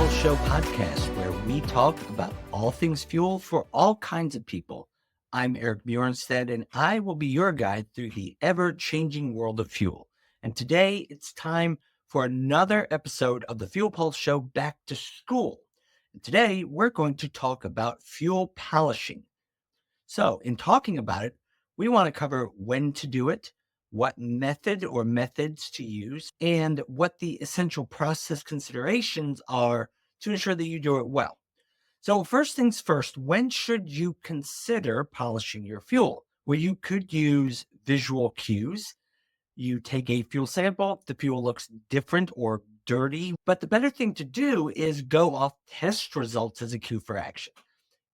Pulse Show podcast, where we talk about all things fuel for all kinds of people. I'm Erik Bjornstad, and I will be your guide through the ever-changing world of fuel. And today, it's time for another episode of the Fuel Pulse Show Back to School. And today, we're going to talk about fuel polishing. So, in talking about it, we want to cover when to do it, what method or methods to use, and what the essential process considerations are to ensure that you do it well. So first things first, when should you consider polishing your fuel? Well, you could use visual cues. You take a fuel sample, the fuel looks different or dirty, but the better thing to do is go off test results as a cue for action.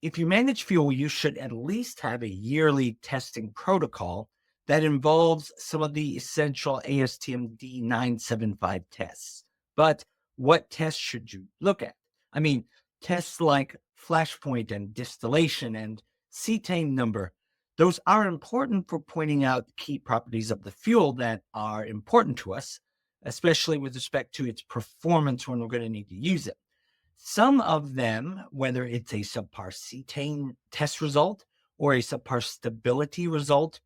If you manage fuel, you should at least have a yearly testing protocol that involves some of the essential ASTM D975 tests. But what tests should you look at? I mean, tests like flash point and distillation and cetane number, those are important for pointing out key properties of the fuel that are important to us, especially with respect to its performance when we're going to need to use it. Some of them, whether it's a subpar cetane test result or a subpar stability result,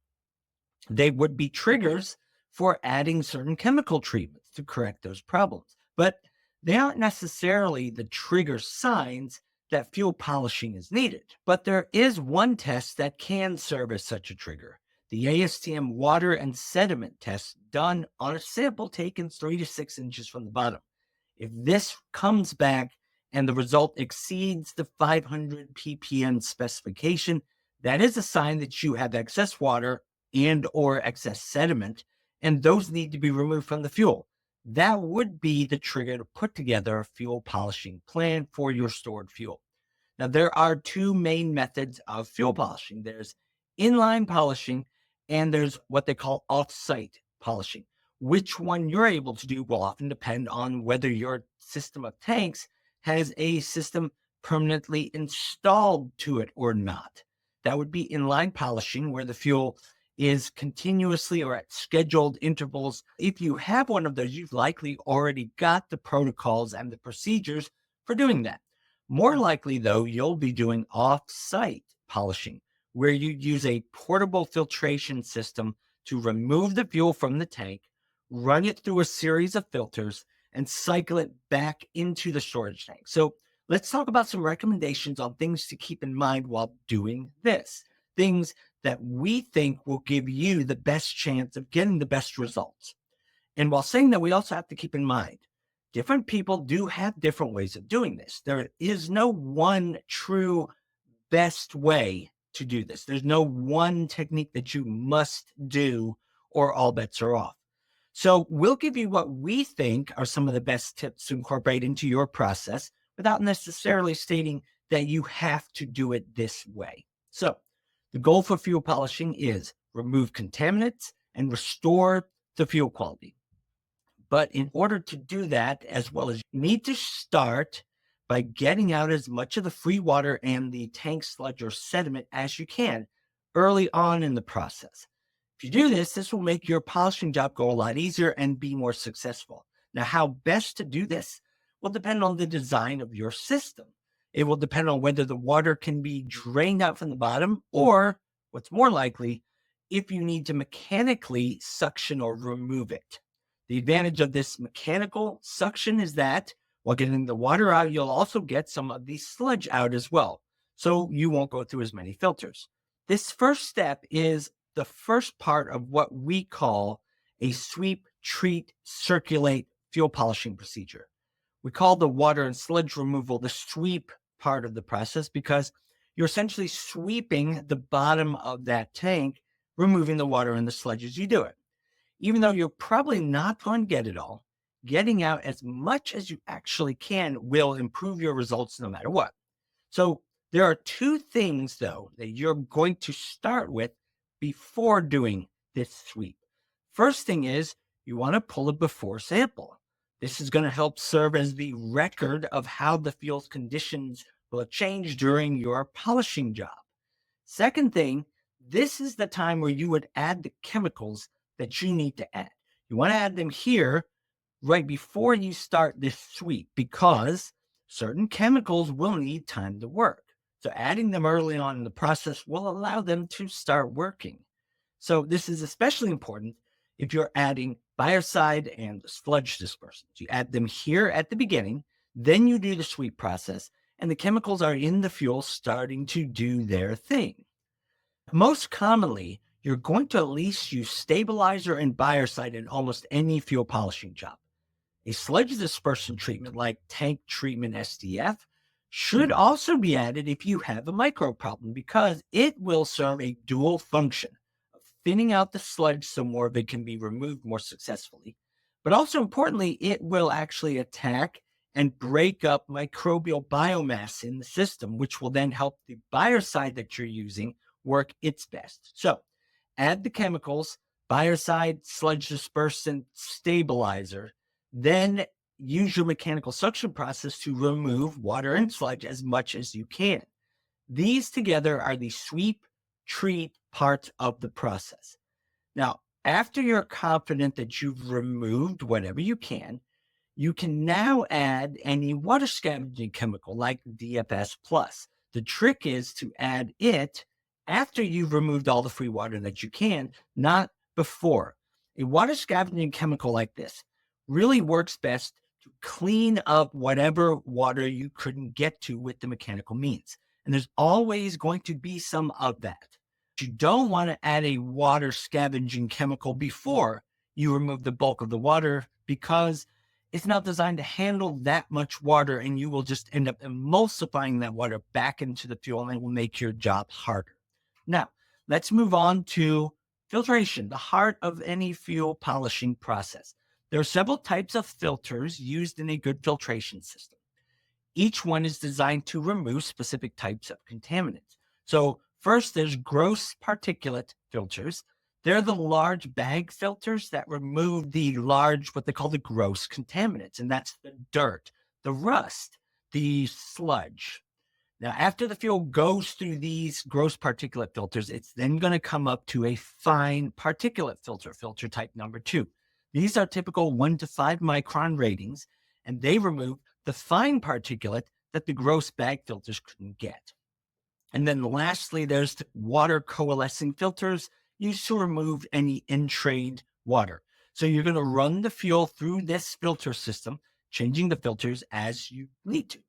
they would be triggers for adding certain chemical treatments to correct those problems. But they aren't necessarily the trigger signs that fuel polishing is needed. But there is one test that can serve as such a trigger: the ASTM water and sediment test done on a sample taken 3 to 6 inches from the bottom. If this comes back and the result exceeds the 500 ppm specification, that is a sign that you have excess water and or excess sediment, and those need to be removed from the fuel. That would be the trigger to put together a fuel polishing plan for your stored fuel. Now, there are two main methods of fuel polishing. There's inline polishing, and there's what they call off-site polishing. Which one you're able to do will often depend on whether your system of tanks has a system permanently installed to it or not. That would be inline polishing, where the fuel is continuously or at scheduled intervals. If you have one of those, you've likely already got the protocols and the procedures for doing that. More likely, though, you'll be doing off-site polishing, where you use a portable filtration system to remove the fuel from the tank, run it through a series of filters, and cycle it back into the storage tank. So let's talk about some recommendations on things to keep in mind while doing this. Things that we think will give you the best chance of getting the best results. And while saying that, we also have to keep in mind, different people do have different ways of doing this. There is no one true best way to do this. There's no one technique that you must do or all bets are off. So we'll give you what we think are some of the best tips to incorporate into your process without necessarily stating that you have to do it this way. So the goal for fuel polishing is remove contaminants and restore the fuel quality. But in order to do that, as well as you need to start by getting out as much of the free water and the tank sludge or sediment as you can early on in the process. If you do this, this will make your polishing job go a lot easier and be more successful. Now, how best to do this will depend on the design of your system. It will depend on whether the water can be drained out from the bottom, or what's more likely, if you need to mechanically suction or remove it. The advantage of this mechanical suction is that while getting the water out, you'll also get some of the sludge out as well, so you won't go through as many filters. This first step is the first part of what we call a sweep, treat, circulate fuel polishing procedure. We call the water and sludge removal the sweep part of the process because you're essentially sweeping the bottom of that tank, removing the water and the sludge as you do it. Even though you're probably not going to get it all, getting out as much as you actually can will improve your results no matter what. So there are two things, though, that you're going to start with before doing this sweep. First thing is you want to pull a before sample. This is going to help serve as the record of how the fuel's conditions will change during your polishing job. Second thing, this is the time where you would add the chemicals that you need to add. You want to add them here right before you start this sweep, because certain chemicals will need time to work. So adding them early on in the process will allow them to start working. So this is especially important if you're adding biocide and sludge dispersants. You add them here at the beginning, then you do the sweep process, and the chemicals are in the fuel starting to do their thing. Most commonly, you're going to at least use stabilizer and biocide in almost any fuel polishing job. A sludge dispersant treatment like tank treatment SDF should also be added if you have a micro problem because it will serve a dual function of thinning out the sludge so more of it can be removed more successfully. But also importantly, it will actually attack and break up microbial biomass in the system, which will then help the biocide that you're using work its best. So add the chemicals, biocide, sludge dispersant, stabilizer, then use your mechanical suction process to remove water and sludge as much as you can. These together are the sweep, treat part of the process. Now, after you're confident that you've removed whatever you can now add any water scavenging chemical like DFS plus. The trick is to add it after you've removed all the free water that you can, not before. A water scavenging chemical like this really works best to clean up whatever water you couldn't get to with the mechanical means. And there's always going to be some of that. You don't want to add a water scavenging chemical before you remove the bulk of the water because it's not designed to handle that much water, and you will just end up emulsifying that water back into the fuel, and it will make your job harder. Now, let's move on to filtration, the heart of any fuel polishing process. There are several types of filters used in a good filtration system. Each one is designed to remove specific types of contaminants. So first, there's gross particulate filters. They're the large bag filters that remove the large, what they call the gross contaminants, and that's the dirt, the rust, the sludge. Now, after the fuel goes through these gross particulate filters, it's then going to come up to a fine particulate filter, filter type number 2. These are typical 1 to 5 micron ratings, and they remove the fine particulate that the gross bag filters couldn't get. And then lastly, there's the water coalescing filters used to remove any entrained water. So you're going to run the fuel through this filter system, changing the filters as you need to.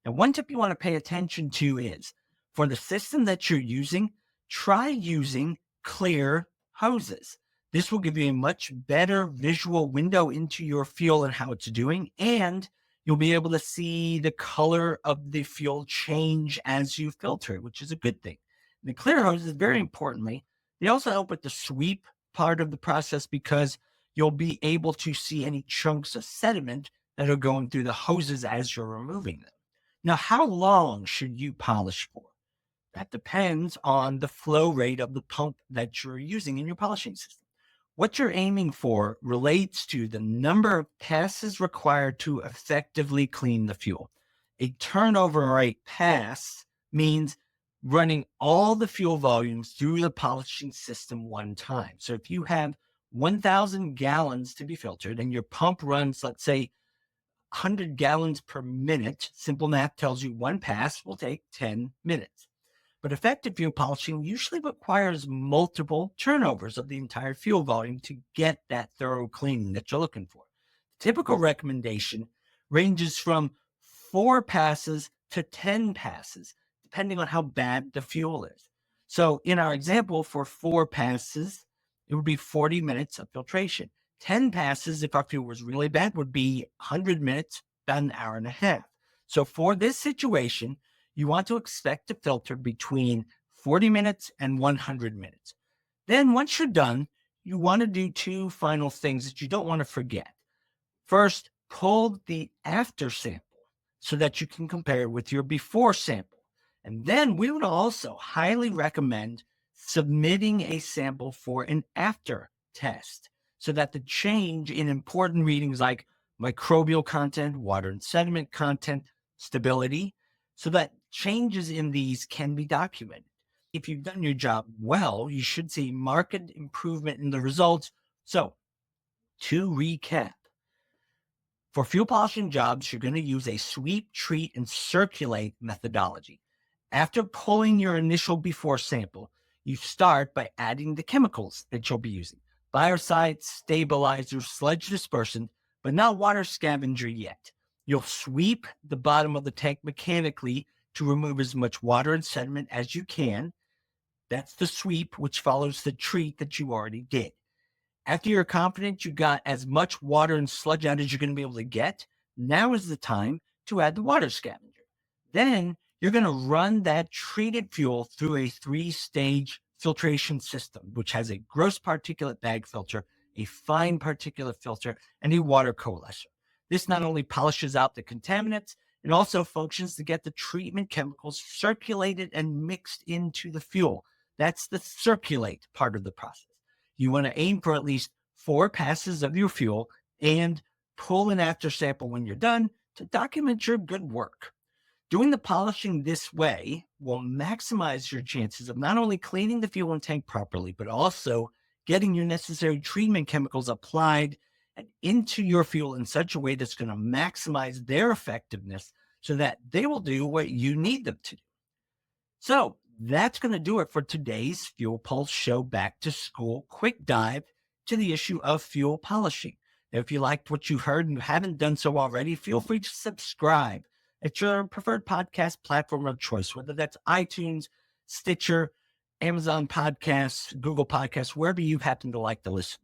Now, one tip you want to pay attention to is for the system that you're using, try using clear hoses. This will give you a much better visual window into your fuel and how it's doing, and you'll be able to see the color of the fuel change as you filter it, which is a good thing. The clear hoses, very importantly, they also help with the sweep part of the process because you'll be able to see any chunks of sediment that are going through the hoses as you're removing them. Now, how long should you polish for? That depends on the flow rate of the pump that you're using in your polishing system. What you're aiming for relates to the number of passes required to effectively clean the fuel. A turnover rate pass means running all the fuel volumes through the polishing system one time. So if you have 1,000 gallons to be filtered and your pump runs, let's say, 100 gallons per minute, simple math tells you one pass will take 10 minutes. But effective fuel polishing usually requires multiple turnovers of the entire fuel volume to get that thorough cleaning that you're looking for. Typical recommendation ranges from 4 passes to 10 passes, depending on how bad the fuel is. So in our example, for 4 passes, it would be 40 minutes of filtration. 10 passes, if our fuel was really bad, would be 100 minutes, about an hour and a half. So for this situation, you want to expect to filter between 40 minutes and 100 minutes. Then once you're done, you want to do 2 final things that you don't want to forget. First, pull the after sample so that you can compare it with your before sample. And then we would also highly recommend submitting a sample for an after test so that the change in important readings like microbial content, water and sediment content, stability, so that changes in these can be documented. If you've done your job well, you should see marked improvement in the results. So, to recap, For fuel polishing jobs, you're going to use a sweep, treat, and circulate methodology. After pulling your initial before sample, you start by adding the chemicals that you'll be using: biocides, stabilizers, sludge dispersant, but not water scavenger yet. You'll sweep the bottom of the tank mechanically to remove as much water and sediment as you can. That's the sweep, which follows the treat that you already did. After you're confident you got as much water and sludge out as you're going to be able to get, now is the time to add the water scavenger. Then you're going to run that treated fuel through a 3-stage filtration system, which has a gross particulate bag filter, a fine particulate filter, and a water coalescer. This not only polishes out the contaminants, it also functions to get the treatment chemicals circulated and mixed into the fuel. That's the circulate part of the process. You want to aim for at least 4 passes of your fuel and pull an after sample when you're done to document your good work. Doing the polishing this way will maximize your chances of not only cleaning the fuel and tank properly, but also getting your necessary treatment chemicals applied and into your fuel in such a way that's going to maximize their effectiveness so that they will do what you need them to do. So that's going to do it for today's Fuel Pulse Show Back to School quick dive to the issue of fuel polishing. Now, if you liked what you heard and you haven't done so already, feel free to subscribe at your preferred podcast platform of choice, whether that's iTunes, Stitcher, Amazon Podcasts, Google Podcasts, wherever you happen to like to listen.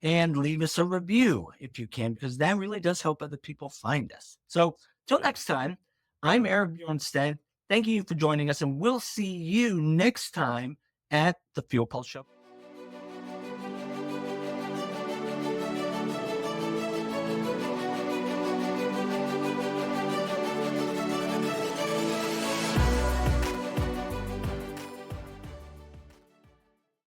And leave us a review if you can, because that really does help other people find us. So till next time, I'm Erik Bjornstad. Thank you for joining us, and we'll see you next time at the Fuel Pulse Show.